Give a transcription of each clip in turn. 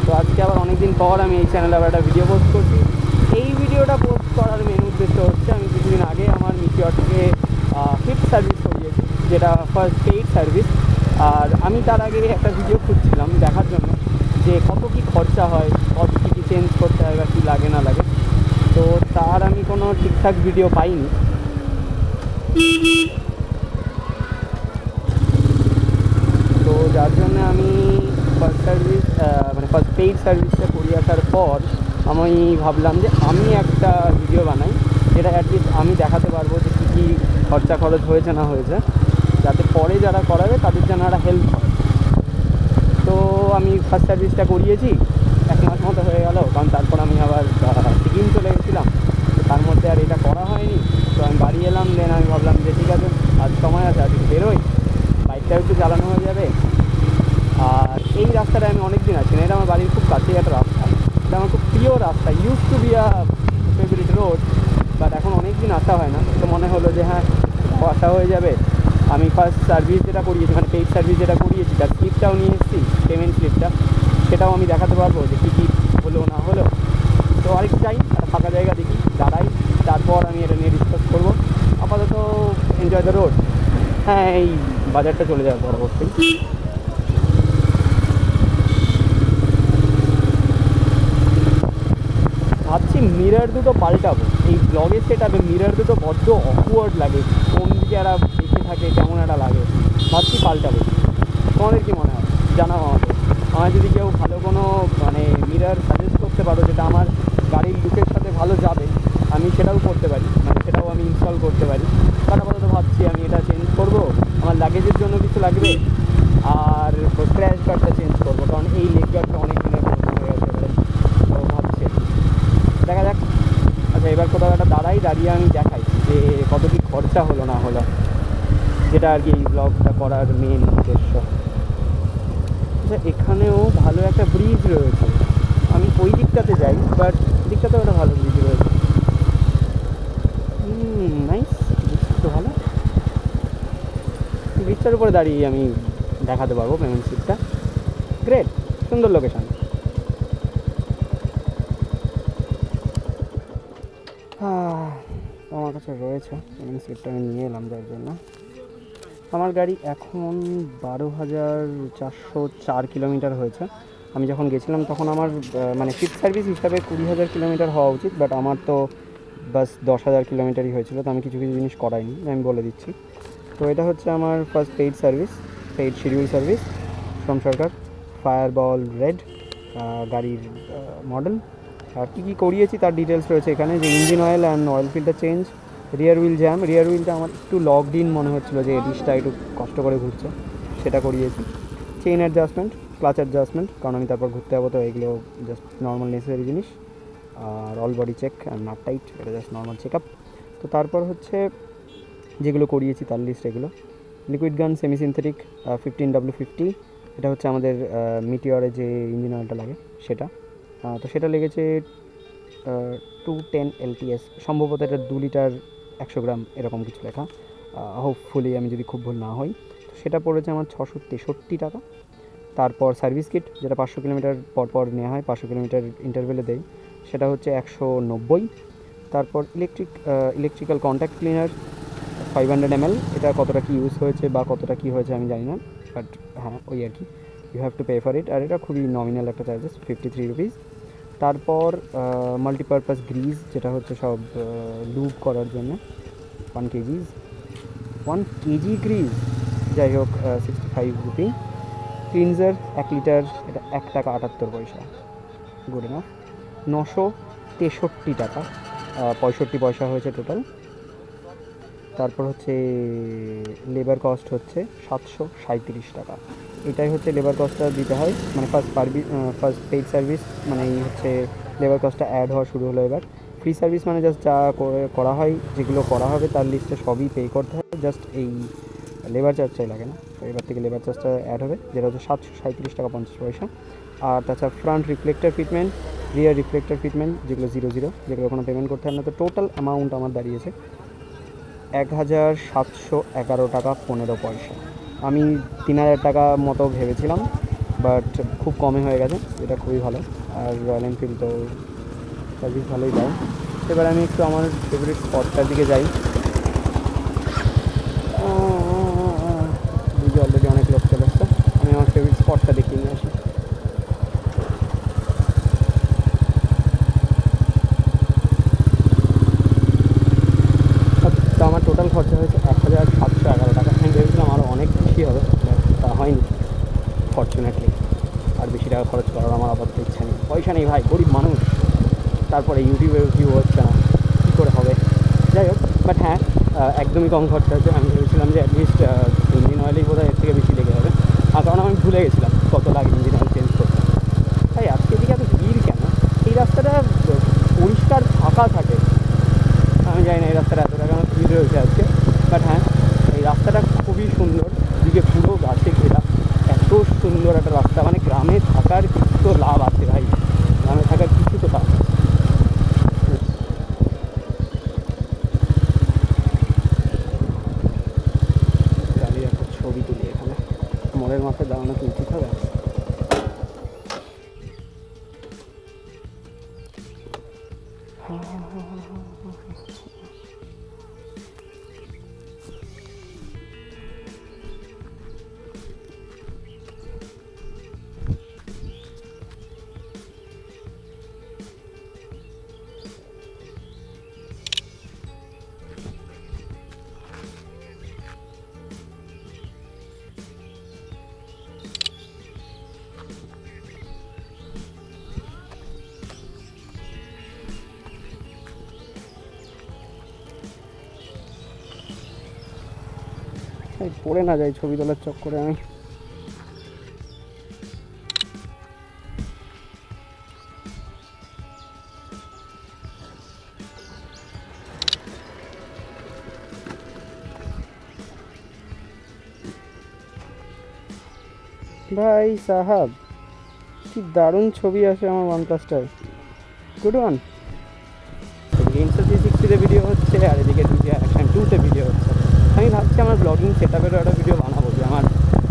তো আজকে আবার অনেক দিন পর আমি এই চ্যানেলে আবার একটা ভিডিও পোস্ট করছি। এই ভিডিওটা পোস্ট করার মেন উদ্দেশ্য হচ্ছে আমি কিছুদিন আগে আমার মিটিওর থেকে ফিফথ সার্ভিস করিয়েছি, যেটা ফার্স্ট পেইড সার্ভিস। আর আমি তার আগে একটা ভিডিও খুঁজছিলাম দেখার জন্য যে কত কী খরচা হয়, কত কী চেঞ্জ করতে হয় বা কী লাগে না লাগে। তো তার আমি কোনো ঠিকঠাক ভিডিও পাইনি। তো যার জন্য আমি ফার্স্ট সার্ভিস মানে ফার্স্ট পেইড সার্ভিসটা করিয়ে আসার পর আমি ভাবলাম যে আমি একটা ভিডিও বানাই, যেটা অ্যাটলিস্ট আমি দেখাতে পারবো যে কী কী খরচা খরচ হয়েছে না হয়েছে, যাতে পরে যারা করাবে তাদের যেন একটা হেল্প হয়। তো আমি ফার্স্ট সার্ভিসটা করিয়েছি, 1 মাস মতো হয়ে গেল, কারণ তারপর আমি আবার সিকিম চলে গেছিলাম। তো তার মধ্যে আর এটা করা হয়নি। তো আমি বাড়ি এলাম, দেন আমি ভাবলাম যে ঠিক আছে, আজ সময় আছে, আজকে বেরোই, বাইকটাও একটু চালানো হয়ে যাবে। আর এই রাস্তাটায় আমি অনেক দিন আছি না, এটা আমার বাড়ির খুব কাছেই একটা রাস্তা, এটা আমার খুব প্রিয় রাস্তা, use to be a favourite road, but এখন অনেক দিন আসা হয় না। তো মনে হলো যে হ্যাঁ, আসা হয়ে যাবে। আমি ফার্স্ট সার্ভিস যেটা করিয়েছি, মানে পেইড সার্ভিস যেটা করিয়েছি, তার স্লিপটাও নিয়ে এসেছি, পেমেন্ট স্লিপটা, সেটাও আমি দেখাতে পারবো যে কী কী হলো না হলো। তো আরেকটু যাই, একটা ফাঁকা জায়গা দেখি, দাঁড়াই, তারপর আমি এটা নিয়ে ডিসকাস করবো। আপাতত এনজয় দ্য রোড। হ্যাঁ, এই বাজারটা চলে যাওয়ার পরবর্তী ভাবছি মিরর দুটো পাল্টাবো। এই ব্লগের সেটআপে মিরর দুটো বড্ড অকওয়ার্ড লাগে, কোন দিকে একটা দেখে থাকে কেমন একটা লাগে। ভাবছি পাল্টাবো। তোমাদের কী মনে হয় জানাও আমাকে। আমার যদি কেউ ভালো কোনো মানে মিরর সাজেস্ট করতে পারো যেটা আমার গাড়ির লুকের সাথে ভালো যাবে, আমি সেটাও করতে পারি, মানে সেটাও আমি ইনস্টল করতে পারি। কারণ আপাতত ভাবছি আমি এটা চেঞ্জ করবো, আমার লাগেজের জন্য কিছু লাগবে, আর স্ক্র্যাচ গার্ডটা চেঞ্জ করবো, কারণ এই লেগ গার্ডটা অনেক দিনের পুরনো হয়ে গেছে এবারে। তো ভাবছি দেখা যাক। আচ্ছা, এবার কোথাও একটা দাঁড়িয়ে আমি দেখাই যে কত কী খরচা হলো না হলো, যেটা আর কি এই ব্লগটা করার মেন উদ্দেশ্য। আচ্ছা, এখানেও ভালো একটা ব্রিজ রয়েছে, আমি ওই দিকটাতে যাই, বাট দিকটাতেও একটা ভালো ব্রিজ রয়েছে। নাইস, ব্রিজটা তো ভালো। ব্রিজটার উপরে দাঁড়িয়ে আমি দেখাতে পারবো পেমেন্ট স্লিপটা। গ্রেট, সুন্দর লোকেশান। আমার কাছে রয়েছে পেমেন্ট স্লিপটা, আমি নিয়ে এলাম, যার জন্য আমার গাড়ি এখন 12,404 কিলোমিটার হয়েছে। আমি যখন গেছিলাম তখন আমার মানে ফিফথ সার্ভিস হিসাবে 20,000 কিলোমিটার হওয়া উচিত, বাট আমার তো বাস 10,000 কিলোমিটারই হয়েছিল। তো আমি কিছু কিছু জিনিস করাইনি, আমি বলে দিচ্ছি। তো এটা হচ্ছে আমার first paid service, paid schedule service, Som Sarkar, fireball red গাড়ির মডেল। আর কী কী করিয়েছি তার ডিটেলস রয়েছে এখানে, যে engine oil and oil filter change, rear wheel jam, rear হুইলটা আমার একটু লগড ইন মনে হচ্ছিলো, যে ডিসটা একটু কষ্ট করে ঘুরছে, সেটা করিয়েছি। চেইন অ্যাডজাস্টমেন্ট, ক্লাচ অ্যাডজাস্টমেন্ট, কারণ আমি তারপর ঘুরতে যাবো, তো এগুলো জাস্ট নর্মাল নেসেসারি জিনিস। আর all body check and nut tight, এটা জাস্ট নর্মাল চেক আপ। তো তারপর হচ্ছে যেগুলো করিয়েছি তার লিস্ট এগুলো। লিকুইড গান সেমি সিনথেটিক 15W50, এটা হচ্ছে আমাদের মিটিওরে যে ইঞ্জিন অয়েলটা লাগে সেটা। তো সেটা লেগেছে 210 LTS, সম্ভবত এটা 2 লিটার 100 গ্রাম এরকম কিছু লেখা, হোপফুলি আমি যদি খুব ভুল না হই। তো সেটা পড়েছে আমার 663 টাকা। তারপর সার্ভিস কিট, যেটা 500 কিলোমিটার পর নেওয়া হয়, 500 কিলোমিটার ইন্টারভেলে দেয়, সেটা হচ্ছে 190। তারপর ইলেকট্রিক্যাল কন্ট্যাক্ট ক্লিনার 500 ml, এটা কতটা কি ইউজ হয়েছে বা কতটা কি হয়েছে আমি জানি না, বাট হ্যাঁ ওই আর কি, you have to pay for it. আর এটা খুবই নমিনাল একটা চার্জেস, 53 রুপিস। তারপর মাল্টিপারপাস গ্রিজ, যেটা হচ্ছে সব লুব করার জন্য, 1 কেজি গ্রিজ, যাই হোক 65 রুপি। ক্লিনজার 1 লিটার, এটা 1 টাকা 78 পয়সা, গুড এনাফ। 963 টাকা, 65 পয়সা হয়েছে টোটাল। তারপর হচ্ছে লেবার কস্ট হচ্ছে 737 টাকা, এটাই হচ্ছে লেবার কস্টটা দিতে হয়, মানে ফার্স্ট পেইড সার্ভিস মানে এই হচ্ছে লেবার কস্টটা অ্যাড হওয়া শুরু হলো এবার। ফ্রি সার্ভিস মানে জাস্ট যা করা হয়, যেগুলো করা হবে তার লিস্টে সবই পে করতে হয়, জাস্ট এই লেবার চার্জটাই লাগে না। তো এবার থেকে লেবার চার্জটা অ্যাড হবে, যেটা হচ্ছে 737 টাকা 50 পয়সা। আর তাছাড়া ফ্রন্ট রিফ্লেক্টার ফিটমেন্ট, রিয়ার রিফ্লেক্টার ফিটমেন্ট, যেগুলো 00, যেগুলো কোনো পেমেন্ট করতে হয় না। তো টোটাল অ্যামাউন্ট আমার দাঁড়িয়েছে 1,711 টাকা 15 পয়সা। আমি 3,000 টাকা মতো ভেবেছিলাম, বাট খুব কমে হয়ে গেছে, এটা খুবই ভালো। আর রয়্যাল এনফিল্ড তো সার্ভিস ভালোই দেয়। এবার আমি একটু আমার ফেভারিট স্পটটার দিকে যাই। দিকে অলরেডি অনেক লোক চলে এসছে, আমি আমার ফেভারিট স্পটটা দেখিয়ে নিয়ে আসি। তো আমার টোটাল খরচা হয়েছে 1711 টাকা। আমি ভেবেছিলাম আরও অনেক বেশি হবে, তা হয়নি ফরচুনেটলি। আর বেশি টাকা খরচ করার আমার আপাতত ইচ্ছা নেই, পয়সা নেই ভাই, গরিব মানুষ। তারপরে ইউটিউবে ভিউ হচ্ছে না, কী করে হবে? যাই হোক, বাট হ্যাঁ, একদমই কম খরচা হচ্ছে। আমি ভেবেছিলাম যে অ্যাটলিস্ট ইঞ্জিন অয়েলেই বোধহয় এর থেকে বেশি লেগে যাবে, আর কারণ আমি ভুলে গেছিলাম কত লাগে ইঞ্জিন অয়েল চেঞ্জ করতে। তাই আজকে দিকে এত ভিড় কেন? এই রাস্তাটা পরিষ্কার ফাঁকা থাকে, আমি জানি না এই রাস্তাটা এত টাকা আমার ভিড় রয়েছে আজকে। বাট হ্যাঁ, এই রাস্তাটা খুবই সুন্দর, দিকে পুরো গাছে ঘেরা, এত সুন্দর একটা রাস্তা। মানে গ্রামে থাকার কিছু তো লাভ আছে ভাই, গ্রামে থাকার কিছু তো লাভ আছে। গাড়ির একটা ছবি তুলি এখানে, মোড়ের মাথায় দাঁড়ানো কি উচিত হবে? পড়ে না যাই ছবি তোলার চক্করে আমি। ভাই সাহাব, কি দারুণ ছবি আসে আমার OnePlus-টায়, গুড ওয়ান। এদিকে Insta360-তে ভিডিও হচ্ছে, আর এদিকে DJ Action 2-তে ভিডিও হচ্ছে। আমি ভাবছি আমার ব্লগিং সেটআপেরও একটা ভিডিও বানাবো, যে আমার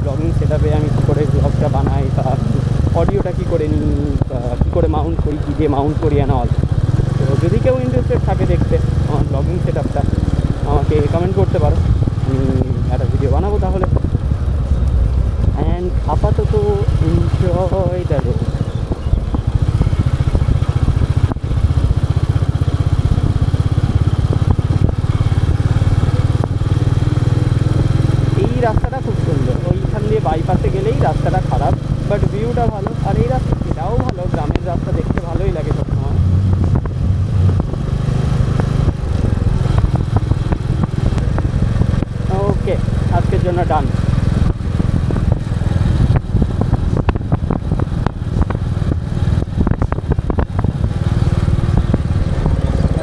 ব্লগিং সেটআপে আমি কী করে ব্লগটা বানাই, বা অডিওটা কী করে নিই, কী করে মাউন্ট করি, কী দিয়ে মাউন্ট করি অ্যান্ড অল। তো যদি কেউ ইন্টারেস্টেড থাকে দেখতে আমার ব্লগিং সেটআপটা, আমাকে কমেন্ট করতে পারো, আমি একটা ভিডিও বানাবো তাহলে। অ্যান্ড আপাতত এনজয় দ্য রোড। এই রাস্তাটা খুব সুন্দর, ওইখান দিয়ে বাইপাসে গেলেই রাস্তাটা খারাপ, বাট ভিউটা ভালো। আর এই রাস্তা এটাও ভালো, গ্রামের রাস্তা দেখতে ভালোই লাগে সবসময়। ওকে, আজকের জন্য ডান।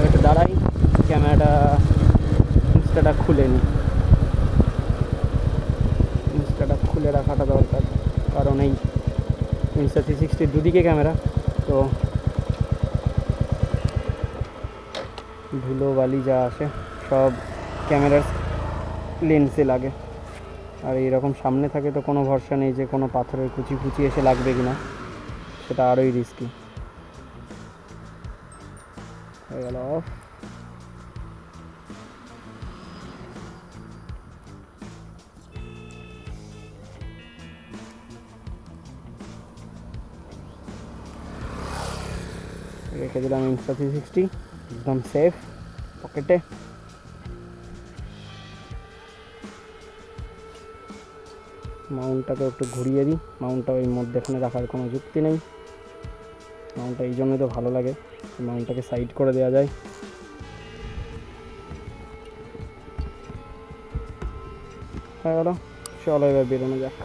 একটু দাঁড়াই, ক্যামেরাটা ইনস্টাটা খুলে নিই। ইনস্টাটা খুলে রাখাটা দরকার, কারণ এই Insta360 দুদিকে ক্যামেরা, তো ধুলো বালি যা আসে সব ক্যামেরার লেন্সে লাগে। আর এইরকম সামনে থাকে তো কোনো ভরসা নেই যে কোনো পাথরের কুচি কুচি এসে লাগবে কিনা, সেটা আরোই রিস্কি হয়ে গেল অফ। রেখে দিলাম Insta360 একদম সেফ পকেটে। মাউন্টটাকে একটু ঘুরিয়ে দিই, মাউন্টটা ওই মধ্যেখানে রাখার কোনো যুক্তি নেই। মাউন্টটা এই জন্যই তো ভালো লাগে, মাউন্টটাকে সাইড করে দেওয়া যায়। হয়ে গেল, চলো এবার বেরোনো যাক।